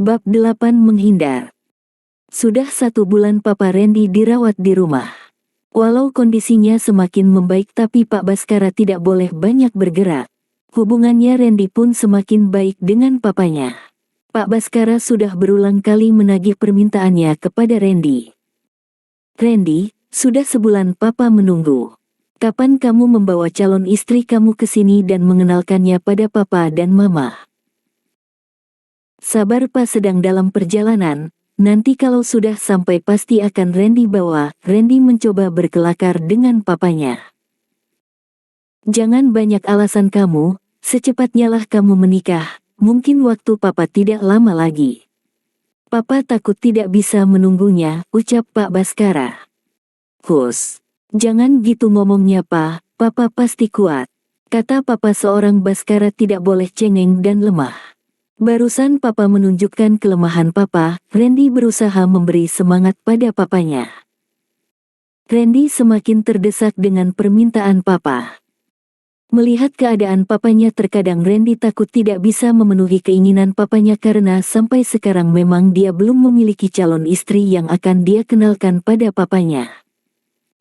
Bab 8 Menghindar. Sudah 1 bulan Papa Randy dirawat di rumah. Walau kondisinya semakin membaik tapi Pak Baskara tidak boleh banyak bergerak. Hubungannya Randy pun semakin baik dengan papanya. Pak Baskara sudah berulang kali menagih permintaannya kepada Randy. "Randy, sudah sebulan Papa menunggu. Kapan kamu membawa calon istri kamu ke sini dan mengenalkannya pada Papa dan Mama?" "Sabar Pak, sedang dalam perjalanan, nanti kalau sudah sampai pasti akan Randy bawa." Randy mencoba berkelakar dengan papanya. "Jangan banyak alasan kamu, secepatnyalah kamu menikah, mungkin waktu Papa tidak lama lagi." "Papa takut tidak bisa menunggunya," ucap Pak Baskara. "Hus, jangan gitu ngomongnya Pak, Papa pasti kuat," kata Papa. Seorang Baskara tidak boleh cengeng dan lemah. Barusan Papa menunjukkan kelemahan Papa. Randy berusaha memberi semangat pada papanya. Randy semakin terdesak dengan permintaan Papa. Melihat keadaan papanya, terkadang Randy takut tidak bisa memenuhi keinginan papanya karena sampai sekarang memang dia belum memiliki calon istri yang akan dia kenalkan pada papanya.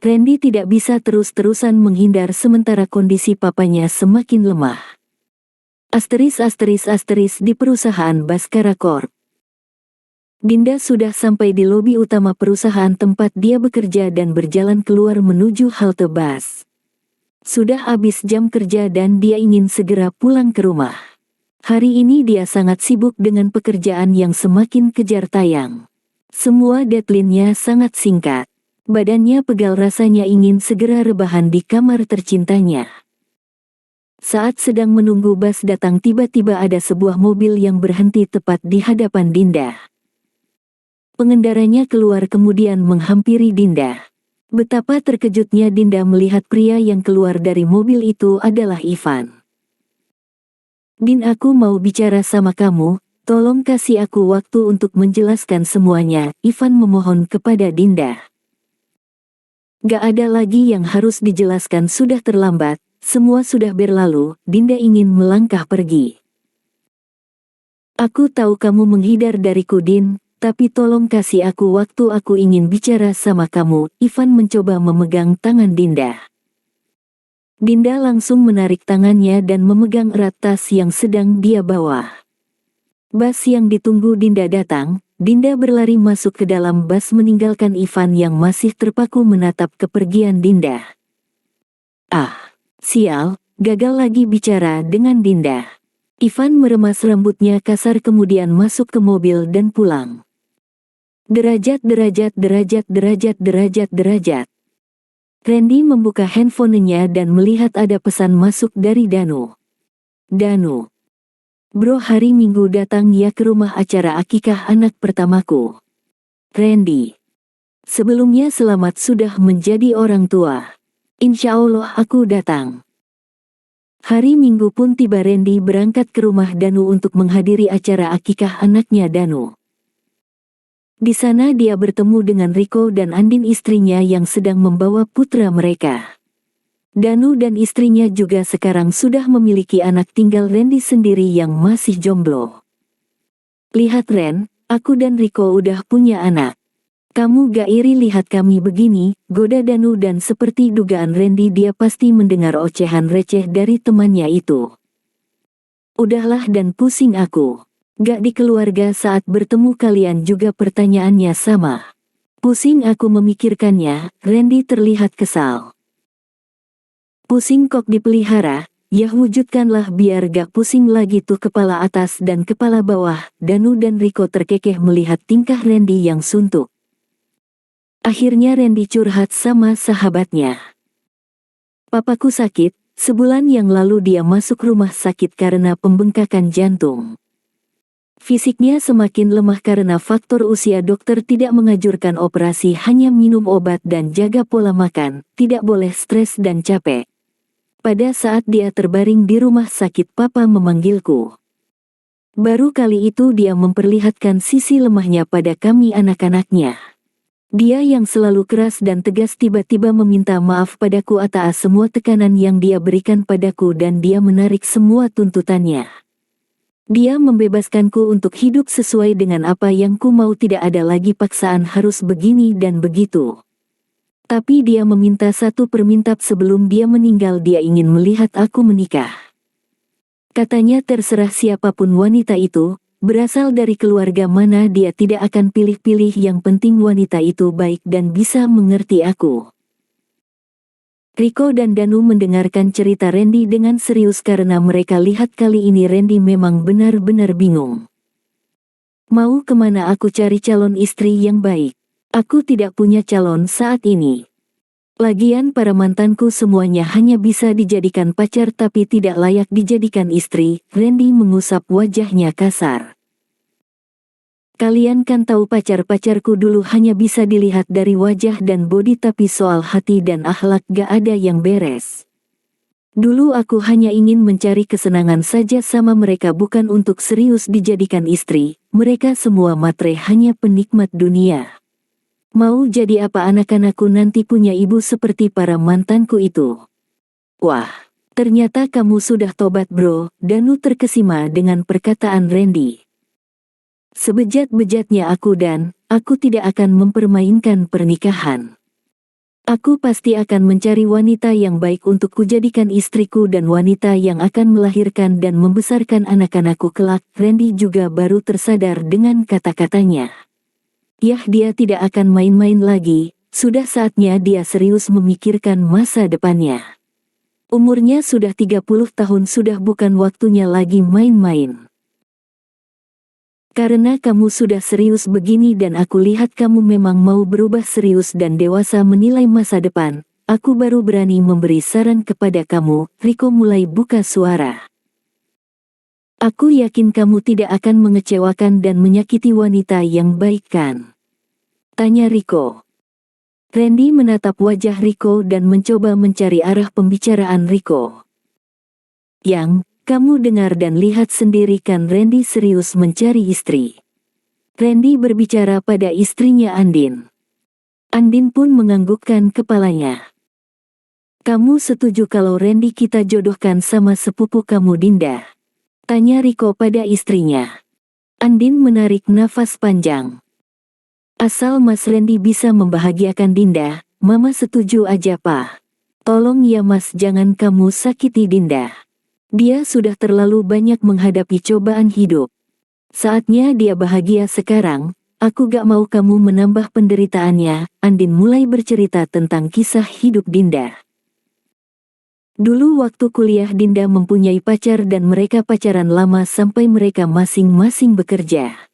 Randy tidak bisa terus-terusan menghindar sementara kondisi papanya semakin lemah. Di perusahaan Baskara Corp. Dinda sudah sampai di lobi utama perusahaan tempat dia bekerja dan berjalan keluar menuju halte bus. Sudah habis jam kerja dan dia ingin segera pulang ke rumah. Hari ini dia sangat sibuk dengan pekerjaan yang semakin kejar tayang. Semua deadline-nya sangat singkat. Badannya pegal, rasanya ingin segera rebahan di kamar tercintanya. Saat sedang menunggu bus datang, tiba-tiba ada sebuah mobil yang berhenti tepat di hadapan Dinda. Pengendaranya keluar kemudian menghampiri Dinda. Betapa terkejutnya Dinda melihat pria yang keluar dari mobil itu adalah Ivan. "Din, aku mau bicara sama kamu, tolong kasih aku waktu untuk menjelaskan semuanya," Ivan memohon kepada Dinda. "Gak ada lagi yang harus dijelaskan, sudah terlambat. Semua sudah berlalu." Dinda ingin melangkah pergi. "Aku tahu kamu menghindar dariku Din, tapi tolong kasih aku waktu, aku ingin bicara sama kamu." Ivan mencoba memegang tangan Dinda. Dinda langsung menarik tangannya dan memegang erat tas yang sedang dia bawa. Bus yang ditunggu Dinda datang. Dinda berlari masuk ke dalam bus meninggalkan Ivan yang masih terpaku menatap kepergian Dinda. "Ah, sial, gagal lagi bicara dengan Dinda." Ivan meremas rambutnya kasar kemudian masuk ke mobil dan pulang. Derajat. Randy membuka handphonenya dan melihat ada pesan masuk dari Danu. "Danu, bro, hari Minggu datang ya ke rumah acara akikah anak pertamaku." "Randy, sebelumnya selamat sudah menjadi orang tua. Insya Allah aku datang." Hari Minggu pun tiba. Randy berangkat ke rumah Danu untuk menghadiri acara akikah anaknya Danu. Di sana dia bertemu dengan Rico dan Andin, istrinya yang sedang membawa putra mereka. Danu dan istrinya juga sekarang sudah memiliki anak, tinggal Randy sendiri yang masih jomblo. "Lihat Ren, aku dan Rico udah punya anak. Kamu gak iri lihat kami begini?" goda Danu, dan seperti dugaan Randy dia pasti mendengar ocehan receh dari temannya itu. "Udahlah dan pusing aku. Gak di keluarga saat bertemu kalian juga pertanyaannya sama. Pusing aku memikirkannya." Randy terlihat kesal. "Pusing kok dipelihara, ya wujudkanlah biar gak pusing lagi tuh kepala atas dan kepala bawah." Danu dan Rico terkekeh melihat tingkah Randy yang suntuk. Akhirnya Randy curhat sama sahabatnya. "Papaku sakit, sebulan yang lalu dia masuk rumah sakit karena pembengkakan jantung. Fisiknya semakin lemah karena faktor usia. Dokter tidak menganjurkan operasi, hanya minum obat dan jaga pola makan, tidak boleh stres dan capek. Pada saat dia terbaring di rumah sakit, papa memanggilku. Baru kali itu dia memperlihatkan sisi lemahnya pada kami anak-anaknya. Dia yang selalu keras dan tegas tiba-tiba meminta maaf padaku atas semua tekanan yang dia berikan padaku dan dia menarik semua tuntutannya. Dia membebaskanku untuk hidup sesuai dengan apa yang ku mau, tidak ada lagi paksaan harus begini dan begitu. Tapi dia meminta satu permintaan sebelum dia meninggal, dia ingin melihat aku menikah. Katanya terserah siapapun wanita itu, berasal dari keluarga mana dia tidak akan pilih-pilih, yang penting wanita itu baik dan bisa mengerti aku. Rico dan Danu mendengarkan cerita Randy dengan serius karena mereka lihat kali ini Randy memang benar-benar bingung. Mau kemana aku cari calon istri yang baik? Aku tidak punya calon saat ini. Lagian para mantanku semuanya hanya bisa dijadikan pacar tapi tidak layak dijadikan istri. Randy mengusap wajahnya kasar. Kalian kan tahu pacar-pacarku dulu hanya bisa dilihat dari wajah dan bodi, tapi soal hati dan akhlak gak ada yang beres. Dulu aku hanya ingin mencari kesenangan saja sama mereka, bukan untuk serius dijadikan istri. Mereka semua matre, hanya penikmat dunia. Mau jadi apa anak-anakku nanti punya ibu seperti para mantanku itu? Wah, ternyata kamu sudah tobat bro. Danu terkesima dengan perkataan Randy. Sebejat-bejatnya aku tidak akan mempermainkan pernikahan. Aku pasti akan mencari wanita yang baik untuk kujadikan istriku dan wanita yang akan melahirkan dan membesarkan anak-anakku kelak. Randy juga baru tersadar dengan kata-katanya. Yah, dia tidak akan main-main lagi, sudah saatnya dia serius memikirkan masa depannya. Umurnya sudah 30 tahun, sudah bukan waktunya lagi main-main. Karena kamu sudah serius begini dan aku lihat kamu memang mau berubah serius dan dewasa menilai masa depan, aku baru berani memberi saran kepada kamu. Rico mulai buka suara. Aku yakin kamu tidak akan mengecewakan dan menyakiti wanita yang baik kan? Tanya Rico. Randy menatap wajah Rico dan mencoba mencari arah pembicaraan Rico. Yang, kamu dengar dan lihat sendiri kan Randy serius mencari istri. Randy berbicara pada istrinya Andin. Andin pun menganggukkan kepalanya. Kamu setuju kalau Randy kita jodohkan sama sepupu kamu Dinda? Tanya Rico pada istrinya. Andin menarik nafas panjang. Asal Mas Randy bisa membahagiakan Dinda, Mama setuju aja Pak. Tolong ya Mas, jangan kamu sakiti Dinda. Dia sudah terlalu banyak menghadapi cobaan hidup. Saatnya dia bahagia sekarang, aku gak mau kamu menambah penderitaannya. Andin mulai bercerita tentang kisah hidup Dinda. Dulu waktu kuliah Dinda mempunyai pacar dan mereka pacaran lama sampai mereka masing-masing bekerja.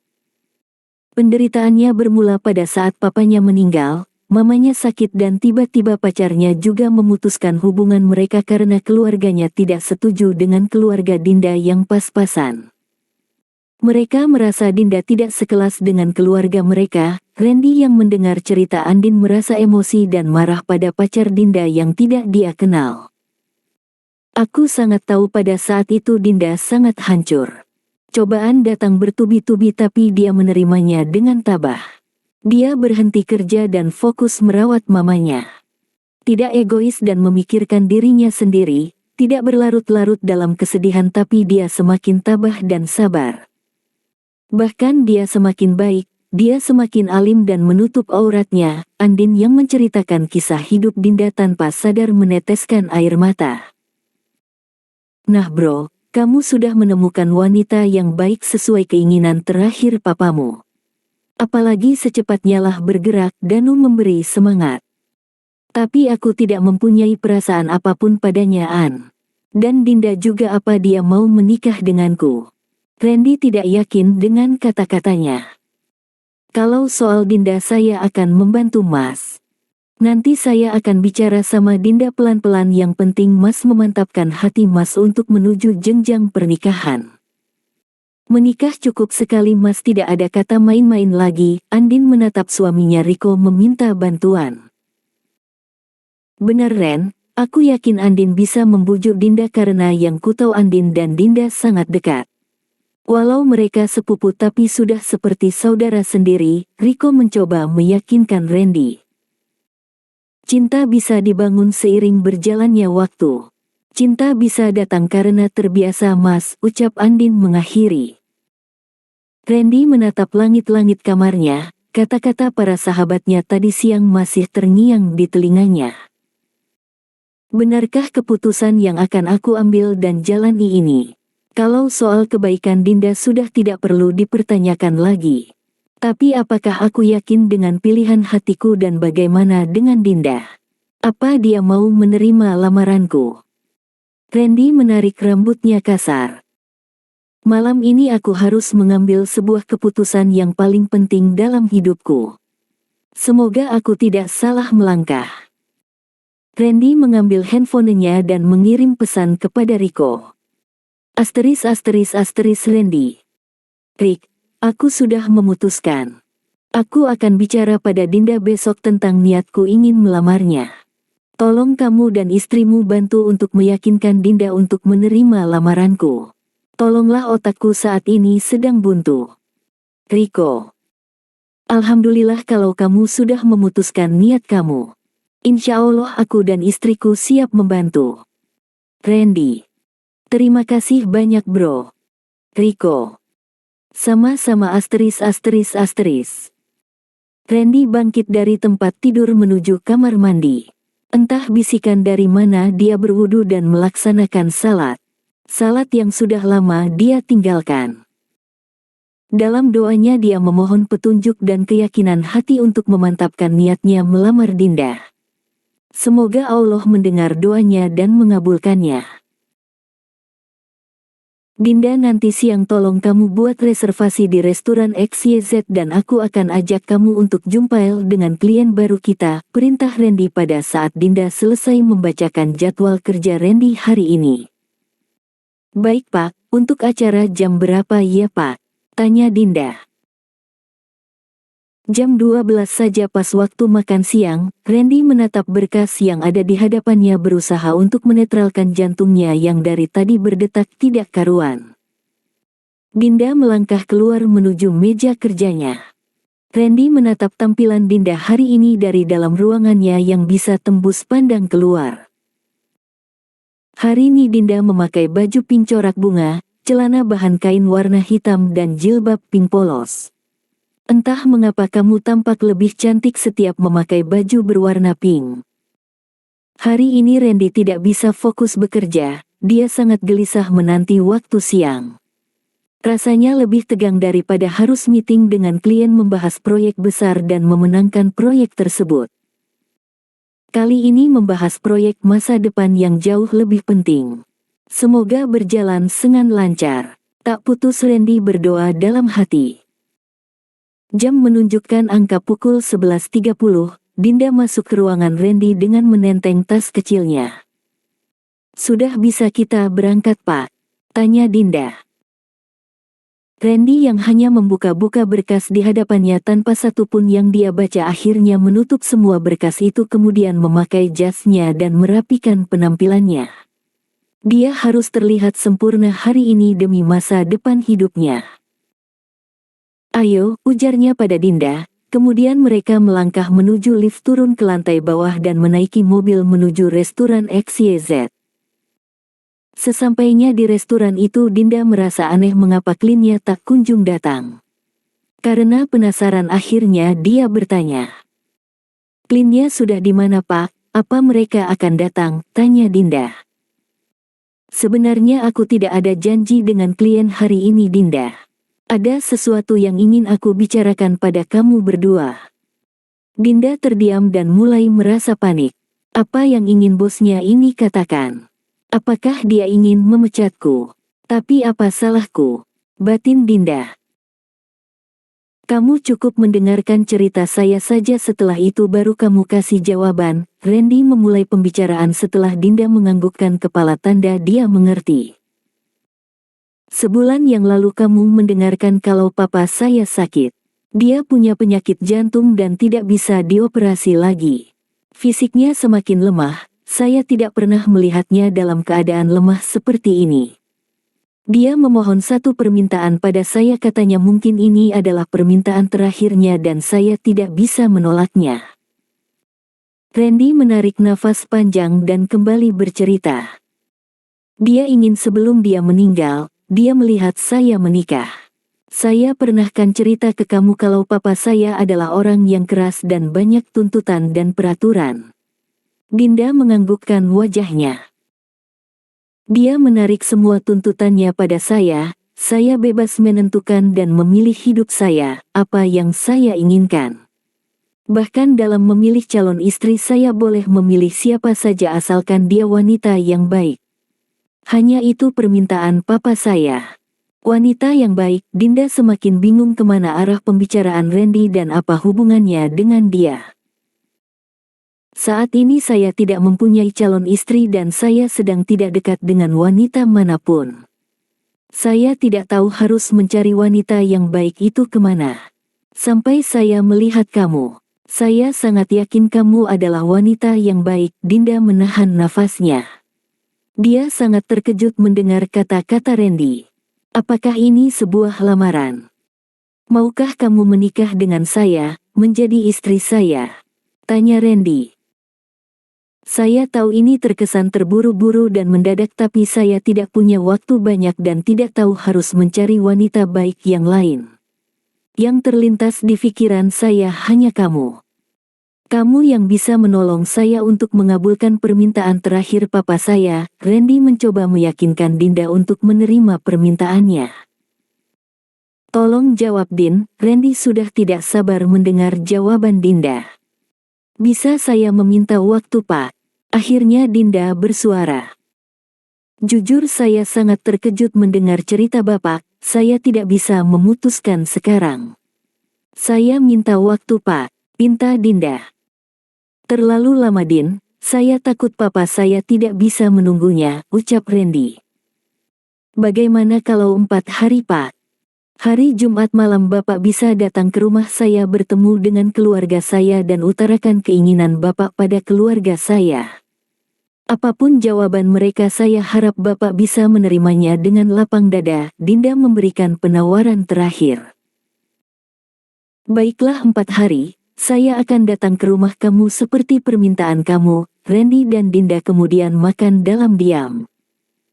Penderitaannya bermula pada saat papanya meninggal. Mamanya sakit dan tiba-tiba pacarnya juga memutuskan hubungan mereka karena keluarganya tidak setuju dengan keluarga Dinda yang pas-pasan. Mereka merasa Dinda tidak sekelas dengan keluarga mereka. Randy yang mendengar cerita Andin merasa emosi dan marah pada pacar Dinda yang tidak dia kenal. Aku sangat tahu pada saat itu Dinda sangat hancur. Cobaan datang bertubi-tubi tapi dia menerimanya dengan tabah. Dia berhenti kerja dan fokus merawat mamanya. Tidak egois dan memikirkan dirinya sendiri, tidak berlarut-larut dalam kesedihan tapi dia semakin tabah dan sabar. Bahkan dia semakin baik, dia semakin alim dan menutup auratnya. Andin yang menceritakan kisah hidup Dinda tanpa sadar meneteskan air mata. Nah bro, kamu sudah menemukan wanita yang baik sesuai keinginan terakhir papamu. Apalagi secepatnya lah bergerak. Danu memberi semangat. Tapi aku tidak mempunyai perasaan apapun padanya An. Dan Dinda juga, apa dia mau menikah denganku? Randy tidak yakin dengan kata-katanya. Kalau soal Dinda saya akan membantu Mas. Nanti saya akan bicara sama Dinda pelan-pelan, yang penting Mas memantapkan hati Mas untuk menuju jenjang pernikahan. Menikah cukup sekali Mas, tidak ada kata main-main lagi. Andin menatap suaminya Rico meminta bantuan. Benar Ren, aku yakin Andin bisa membujuk Dinda karena yang kutahu Andin dan Dinda sangat dekat. Walau mereka sepupu tapi sudah seperti saudara sendiri. Rico mencoba meyakinkan Randy. Cinta bisa dibangun seiring berjalannya waktu. Cinta bisa datang karena terbiasa Mas, ucap Andin mengakhiri. Randy menatap langit-langit kamarnya, kata-kata para sahabatnya tadi siang masih terngiang di telinganya. Benarkah keputusan yang akan aku ambil dan jalani ini? Kalau soal kebaikan Dinda sudah tidak perlu dipertanyakan lagi. Tapi apakah aku yakin dengan pilihan hatiku dan bagaimana dengan Dinda? Apa dia mau menerima lamaranku? Randy menarik rambutnya kasar. Malam ini aku harus mengambil sebuah keputusan yang paling penting dalam hidupku. Semoga aku tidak salah melangkah. Randy mengambil handphonenya dan mengirim pesan kepada Rico. Randy. Rick, aku sudah memutuskan. Aku akan bicara pada Dinda besok tentang niatku ingin melamarnya. Tolong kamu dan istrimu bantu untuk meyakinkan Dinda untuk menerima lamaranku. Tolonglah, otakku saat ini sedang buntu. Rico. Alhamdulillah kalau kamu sudah memutuskan niat kamu. Insya Allah aku dan istriku siap membantu. Randy. Terima kasih banyak bro. Rico. Sama-sama. Randy bangkit dari tempat tidur menuju kamar mandi. Entah bisikan dari mana dia berwudu dan melaksanakan salat. Salat yang sudah lama dia tinggalkan. Dalam doanya dia memohon petunjuk dan keyakinan hati untuk memantapkan niatnya melamar Dinda. Semoga Allah mendengar doanya dan mengabulkannya. Dinda, nanti siang tolong kamu buat reservasi di restoran XYZ dan aku akan ajak kamu untuk jumpa dengan klien baru kita, perintah Randy pada saat Dinda selesai membacakan jadwal kerja Randy hari ini. Baik Pak, untuk acara jam berapa ya Pak? Tanya Dinda. Jam 12 saja. Pas waktu makan siang, Randy menatap berkas yang ada di hadapannya berusaha untuk menetralkan jantungnya yang dari tadi berdetak tidak karuan. Dinda melangkah keluar menuju meja kerjanya. Randy menatap tampilan Dinda hari ini dari dalam ruangannya yang bisa tembus pandang keluar. Hari ini Dinda memakai baju pink corak bunga, celana bahan kain warna hitam dan jilbab pink polos. Entah mengapa kamu tampak lebih cantik setiap memakai baju berwarna pink. Hari ini Randy tidak bisa fokus bekerja, dia sangat gelisah menanti waktu siang. Rasanya lebih tegang daripada harus meeting dengan klien membahas proyek besar dan memenangkan proyek tersebut. Kali ini membahas proyek masa depan yang jauh lebih penting. Semoga berjalan dengan lancar. Tak putus Randy berdoa dalam hati. Jam menunjukkan angka pukul 11.30, Dinda masuk ke ruangan Randy dengan menenteng tas kecilnya. Sudah bisa kita berangkat Pak? Tanya Dinda. Randy yang hanya membuka-buka berkas di hadapannya tanpa satupun yang dia baca akhirnya menutup semua berkas itu kemudian memakai jasnya dan merapikan penampilannya. Dia harus terlihat sempurna hari ini demi masa depan hidupnya. Ayo, ujarnya pada Dinda, kemudian mereka melangkah menuju lift turun ke lantai bawah dan menaiki mobil menuju restoran XYZ. Sesampainya di restoran itu Dinda merasa aneh mengapa kliennya tak kunjung datang. Karena penasaran akhirnya dia bertanya. Kliennya sudah di mana Pak? Apa mereka akan datang? Tanya Dinda. Sebenarnya aku tidak ada janji dengan klien hari ini Dinda. Ada sesuatu yang ingin aku bicarakan pada kamu berdua. Dinda terdiam dan mulai merasa panik. Apa yang ingin bosnya ini katakan? Apakah dia ingin memecatku? Tapi apa salahku? Batin Dinda. Kamu cukup mendengarkan cerita saya saja, setelah itu baru kamu kasih jawaban. Randy memulai pembicaraan setelah Dinda menganggukkan kepala tanda dia mengerti. Sebulan yang lalu kamu mendengarkan kalau papa saya sakit. Dia punya penyakit jantung dan tidak bisa dioperasi lagi. Fisiknya semakin lemah, saya tidak pernah melihatnya dalam keadaan lemah seperti ini. Dia memohon satu permintaan pada saya, katanya mungkin ini adalah permintaan terakhirnya dan saya tidak bisa menolaknya. Randy menarik nafas panjang dan kembali bercerita. Dia ingin sebelum dia meninggal, dia melihat saya menikah. Saya pernahkan cerita ke kamu kalau papa saya adalah orang yang keras dan banyak tuntutan dan peraturan. Dinda menganggukkan wajahnya. Dia menarik semua tuntutannya pada saya bebas menentukan dan memilih hidup saya, apa yang saya inginkan. Bahkan dalam memilih calon istri saya boleh memilih siapa saja asalkan dia wanita yang baik. Hanya itu permintaan papa saya. Wanita yang baik. Dinda semakin bingung kemana arah pembicaraan Randy dan apa hubungannya dengan dia. Saat ini saya tidak mempunyai calon istri dan saya sedang tidak dekat dengan wanita manapun. Saya tidak tahu harus mencari wanita yang baik itu kemana. Sampai saya melihat kamu. Saya sangat yakin kamu adalah wanita yang baik. Dinda menahan nafasnya. Dia sangat terkejut mendengar kata-kata Randy. Apakah ini sebuah lamaran? Maukah kamu menikah dengan saya, menjadi istri saya? Tanya Randy. Saya tahu ini terkesan terburu-buru dan mendadak tapi saya tidak punya waktu banyak dan tidak tahu harus mencari wanita baik yang lain. Yang terlintas di pikiran saya hanya kamu. Kamu yang bisa menolong saya untuk mengabulkan permintaan terakhir papa saya. Randy mencoba meyakinkan Dinda untuk menerima permintaannya. Tolong jawab Din. Randy sudah tidak sabar mendengar jawaban Dinda. Bisa saya meminta waktu Pak? Akhirnya Dinda bersuara. Jujur saya sangat terkejut mendengar cerita Bapak. Saya tidak bisa memutuskan sekarang. Saya minta waktu Pak. Pinta Dinda. Terlalu lama Din, saya takut papa saya tidak bisa menunggunya, ucap Randy. Bagaimana kalau 4 hari Pak? Hari Jumat malam Bapak bisa datang ke rumah saya bertemu dengan keluarga saya dan utarakan keinginan Bapak pada keluarga saya. Apapun jawaban mereka saya harap Bapak bisa menerimanya dengan lapang dada. Dinda memberikan penawaran terakhir. Baiklah 4 hari. Saya akan datang ke rumah kamu seperti permintaan kamu. Randy dan Dinda kemudian makan dalam diam.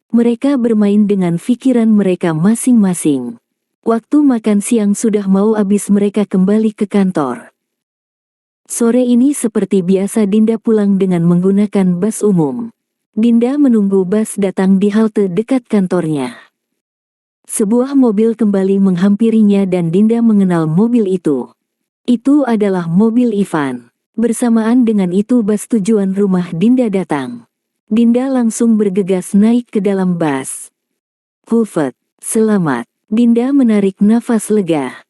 Mereka bermain dengan pikiran mereka masing-masing. Waktu makan siang sudah mau habis mereka kembali ke kantor. Sore ini seperti biasa Dinda pulang dengan menggunakan bus umum. Dinda menunggu bus datang di halte dekat kantornya. Sebuah mobil kembali menghampirinya dan Dinda mengenal mobil itu. Itu adalah mobil Ivan. Bersamaan dengan itu bus tujuan rumah Dinda datang. Dinda langsung bergegas naik ke dalam bus. Hufet, selamat. Dinda menarik nafas lega.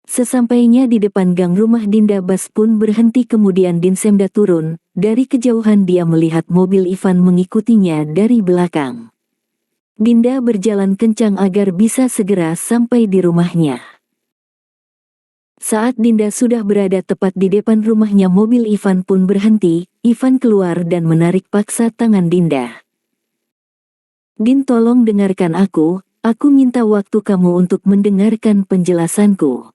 Sesampainya di depan gang rumah Dinda bus pun berhenti kemudian Dinsemda turun. Dari kejauhan dia melihat mobil Ivan mengikutinya dari belakang. Dinda berjalan kencang agar bisa segera sampai di rumahnya. Saat Dinda sudah berada tepat di depan rumahnya mobil Ivan pun berhenti. Ivan keluar dan menarik paksa tangan Dinda. Din tolong dengarkan aku minta waktu kamu untuk mendengarkan penjelasanku.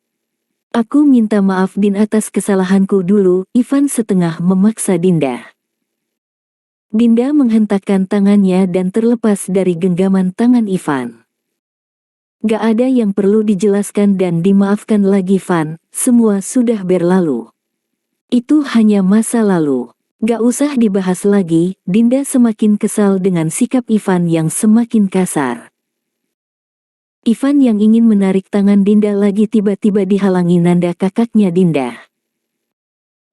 Aku minta maaf Din atas kesalahanku dulu. Ivan setengah memaksa Dinda. Dinda menghentakkan tangannya dan terlepas dari genggaman tangan Ivan. Gak ada yang perlu dijelaskan dan dimaafkan lagi Van, semua sudah berlalu. Itu hanya masa lalu. Gak usah dibahas lagi. Dinda semakin kesal dengan sikap Ivan yang semakin kasar. Ivan yang ingin menarik tangan Dinda lagi tiba-tiba dihalangi Nanda kakaknya Dinda.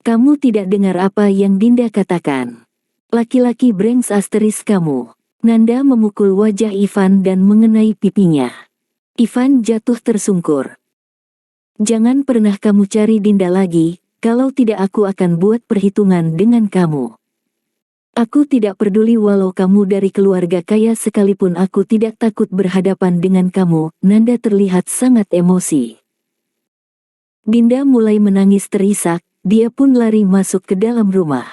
Kamu tidak dengar apa yang Dinda katakan. Laki-laki brengsek asteris kamu. Nanda memukul wajah Ivan dan mengenai pipinya. Ivan jatuh tersungkur. Jangan pernah kamu cari Dinda lagi, kalau tidak aku akan buat perhitungan dengan kamu. Aku tidak peduli walau kamu dari keluarga kaya sekalipun aku tidak takut berhadapan dengan kamu. Nanda terlihat sangat emosi. Dinda mulai menangis terisak, dia pun lari masuk ke dalam rumah.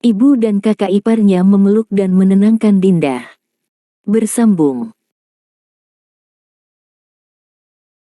Ibu dan kakak iparnya memeluk dan menenangkan Dinda. Bersambung.